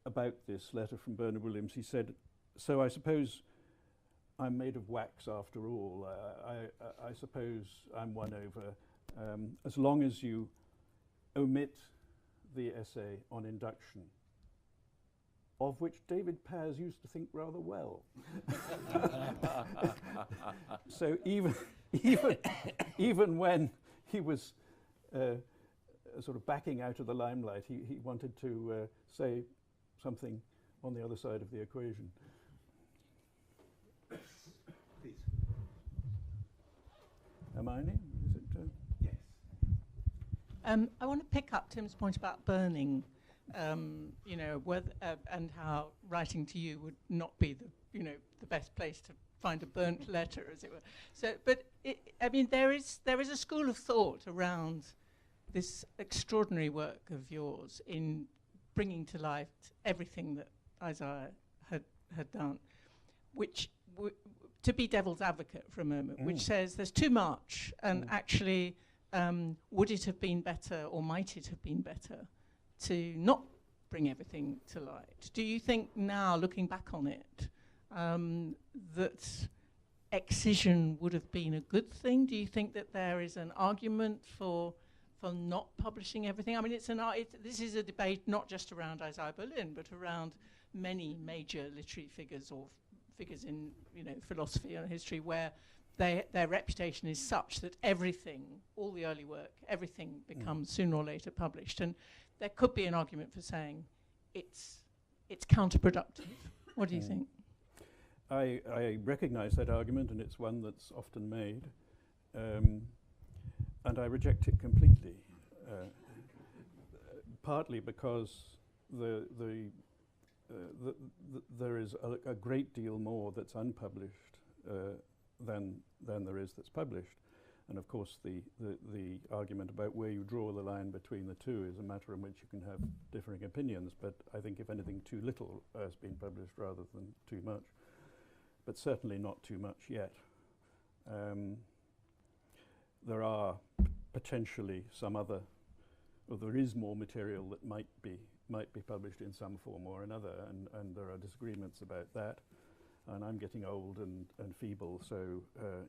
about this letter from Bernard Williams, he said, so I suppose I'm made of wax after all. I suppose I'm won over, as long as you omit the essay on induction, of which David Paz used to think rather well. So even when he was sort of backing out of the limelight, he wanted to say something on the other side of the equation. Please. Hermione, is it? Yes. I want to pick up Tim's point about burning, you know, whether, and how writing to you would not be the best place to find a burnt letter, as it were. So, but I mean, there is a school of thought around this extraordinary work of yours in bringing to life everything that Isaiah had done, which to be devil's advocate for a moment, which says there's too much, and actually, would it have been better, or might it have been better, to not bring everything to light? Do you think now, looking back on it, that excision would have been a good thing? Do you think that there is an argument for not publishing everything? I mean, this is a debate not just around Isaiah Berlin, but around many major literary figures or figures in philosophy and history, where their reputation is such that everything, all the early work, everything becomes sooner or later published. And there could be an argument for saying it's counterproductive. What do you think? I recognise that argument, and it's one that's often made, and I reject it completely. Partly because there is a great deal more that's unpublished than there is that's published. And of course the argument about where you draw the line between the two is a matter in which you can have differing opinions, but I think if anything too little has been published rather than too much, but certainly not too much yet. There are potentially some other, or there is more material that might be published in some form or another, and there are disagreements about that. and I'm getting old and feeble, so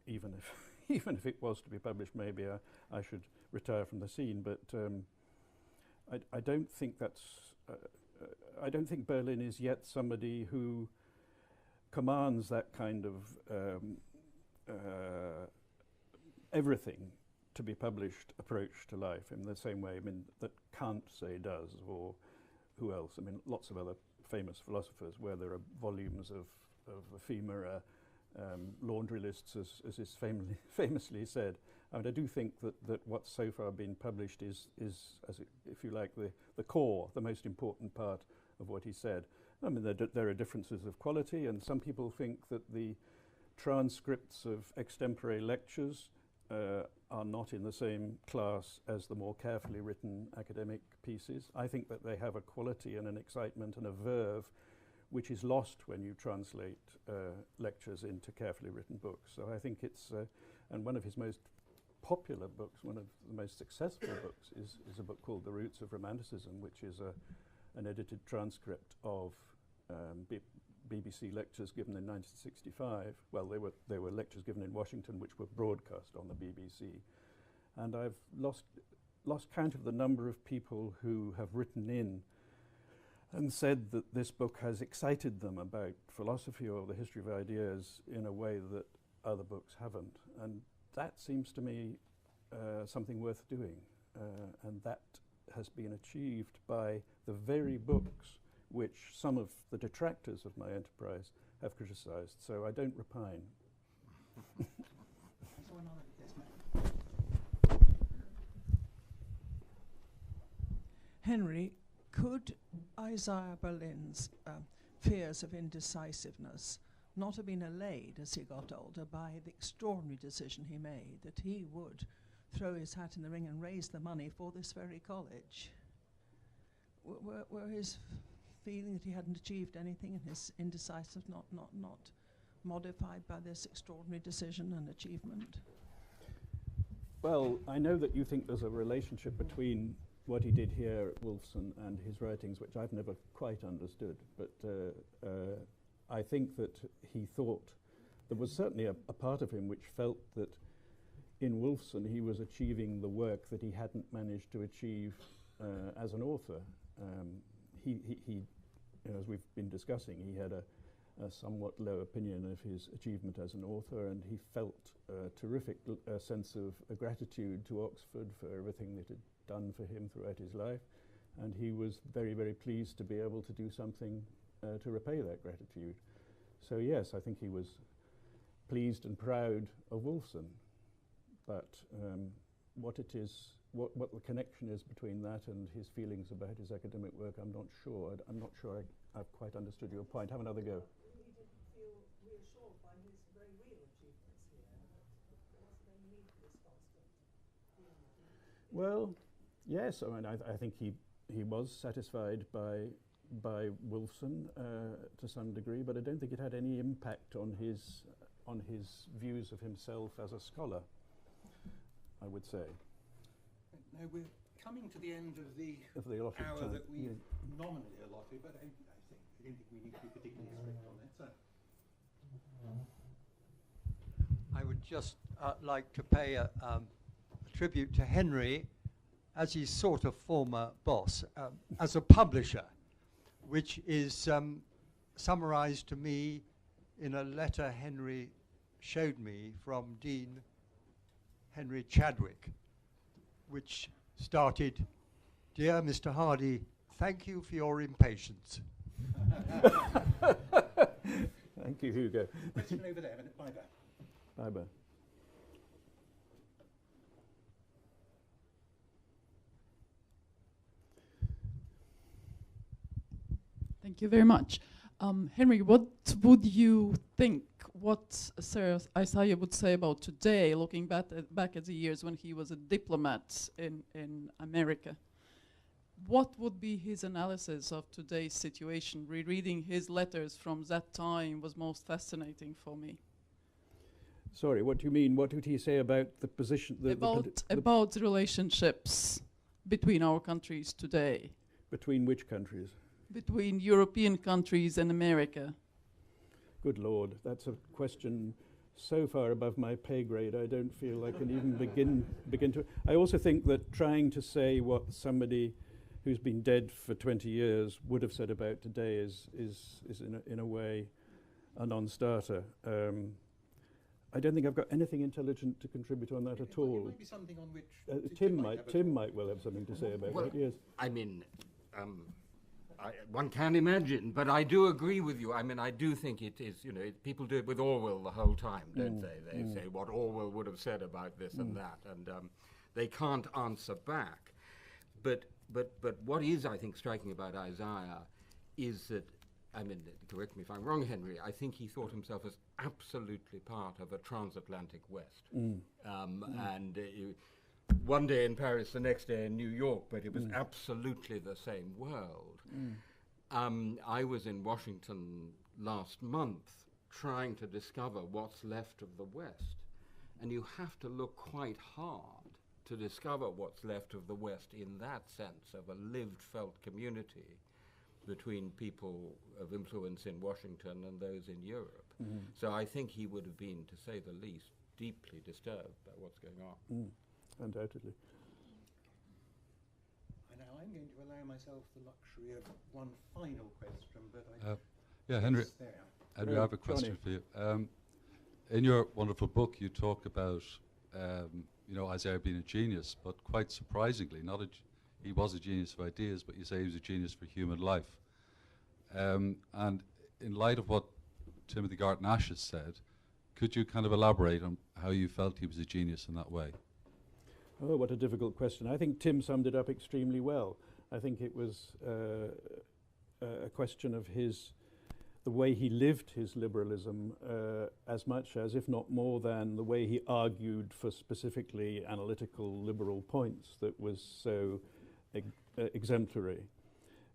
even if even if it was to be published, maybe I should retire from the scene. But I don't think that's I don't think Berlin is yet somebody who commands that kind of everything to be published approach to life in the same way, I mean, that Kant, say, does, or who else? I mean, lots of other famous philosophers where there are volumes of ephemera, laundry lists, as is famously said. I mean, I do think that what's so far been published is if you like, the core, the most important part of what he said. I mean, there are differences of quality, and some people think that the transcripts of extempore lectures are not in the same class as the more carefully written academic pieces. I think that they have a quality and an excitement and a verve which is lost when you translate lectures into carefully written books. So I think it's, and one of his most popular books, one of the most successful books is a book called The Roots of Romanticism, which is an edited transcript of BBC lectures given in 1965. Well, they were lectures given in Washington which were broadcast on the BBC. And I've lost count of the number of people who have written in and said that this book has excited them about philosophy or the history of ideas in a way that other books haven't. And that seems to me something worth doing. And that has been achieved by the very books which some of the detractors of my enterprise have criticized. So I don't repine. Henry, could Isaiah Berlin's fears of indecisiveness not have been allayed as he got older by the extraordinary decision he made that he would throw his hat in the ring and raise the money for this very college? Were his feeling that he hadn't achieved anything and his indecisiveness not modified by this extraordinary decision and achievement? Well, I know that you think there's a relationship between what he did here at Wolfson and his writings, which I've never quite understood. But I think that he thought, there was certainly a part of him which felt that in Wolfson he was achieving the work that he hadn't managed to achieve as an author. He you know, as we've been discussing, he had a somewhat low opinion of his achievement as an author, and he felt a terrific sense of gratitude to Oxford for everything that it had done for him throughout his life, and he was very, very pleased to be able to do something to repay that gratitude. So yes, I think he was pleased and proud of Wolfson, but what it is, what the connection is between that and his feelings about his academic work, I'm not sure. I'm not sure I've quite understood your point. Have another go. He didn't feel reassured by his very real achievements here. There wasn't any need for this constant feeling. Well, yes. I mean, I think he was satisfied by Wolfson to some degree, but I don't think it had any impact on his views of himself as a scholar, I would say. Now we're coming to the end of the allotted hour time. that we nominally allotted, but I don't think we need to be particularly strict on it. So. I would just like to pay a tribute to Henry as his sort of former boss, as a publisher, which is summarized to me in a letter Henry showed me from Dean Henry Chadwick, which started, "Dear Mr. Hardy, thank you for your impatience." Thank you, Hugo. Question over there, bye-bye. Bye-bye. Thank you very much. Henry, what would you think, what Sir Isaiah would say about today, looking back at the years when he was a diplomat in America? What would be his analysis of today's situation? Rereading his letters from that time was most fascinating for me. Sorry, what do you mean? What did he say about the position? About the relationships between our countries today. Between which countries? Between European countries and America. Good Lord, that's a question so far above my pay grade, I don't feel I can even begin to. I also think that trying to say what somebody who's been dead for 20 years would have said about today is in a way a non-starter. I don't think I've got anything intelligent to contribute on that at all. It might be something on which Tim might well have something to say about Well, it. Yes. I mean, one can imagine, but I do agree with you. I mean, I do think it is, you know, people do it with Orwell the whole time, don't they? They say what Orwell would have said about this and that, and they can't answer back. But what is, I think, striking about Isaiah is that, I mean, correct me if I'm wrong, Henry, I think he thought himself as absolutely part of a transatlantic West. And one day in Paris, the next day in New York, but it was absolutely the same world. I was in Washington last month trying to discover what's left of the West. And you have to look quite hard to discover what's left of the West in that sense of a lived, felt community between people of influence in Washington and those in Europe. So I think he would have been, to say the least, deeply disturbed by what's going on. Undoubtedly. Now I'm going to allow myself the luxury of one final question, but yeah, Henry, yes, there. Henry, I have a question for you. In your wonderful book, you talk about you know, Isaiah being a genius, but quite surprisingly, he was a genius of ideas, but you say he was a genius for human life. And in light of what Timothy Garton Ash has said, could you kind of elaborate on how you felt he was a genius in that way? Oh, what a difficult question. I think Tim summed it up extremely well. I think it was a question of the way he lived his liberalism as much as, if not more than, the way he argued for specifically analytical liberal points that was so exemplary.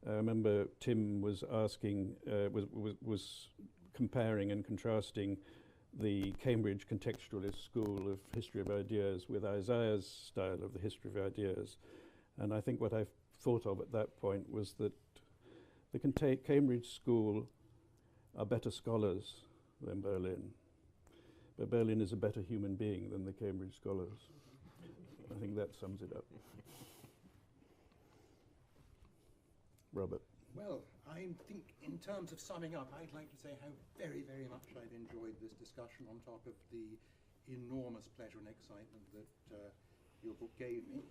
I remember Tim was asking, was comparing and contrasting the Cambridge contextualist school of history of ideas with Isaiah's style of the history of ideas. And I think what I thought of at that point was that the Cambridge school are better scholars than Berlin. But Berlin is a better human being than the Cambridge scholars. I think that sums it up. Robert. Well, I think in terms of summing up, I'd like to say how very, very much I've enjoyed this discussion on top of the enormous pleasure and excitement that your book gave me.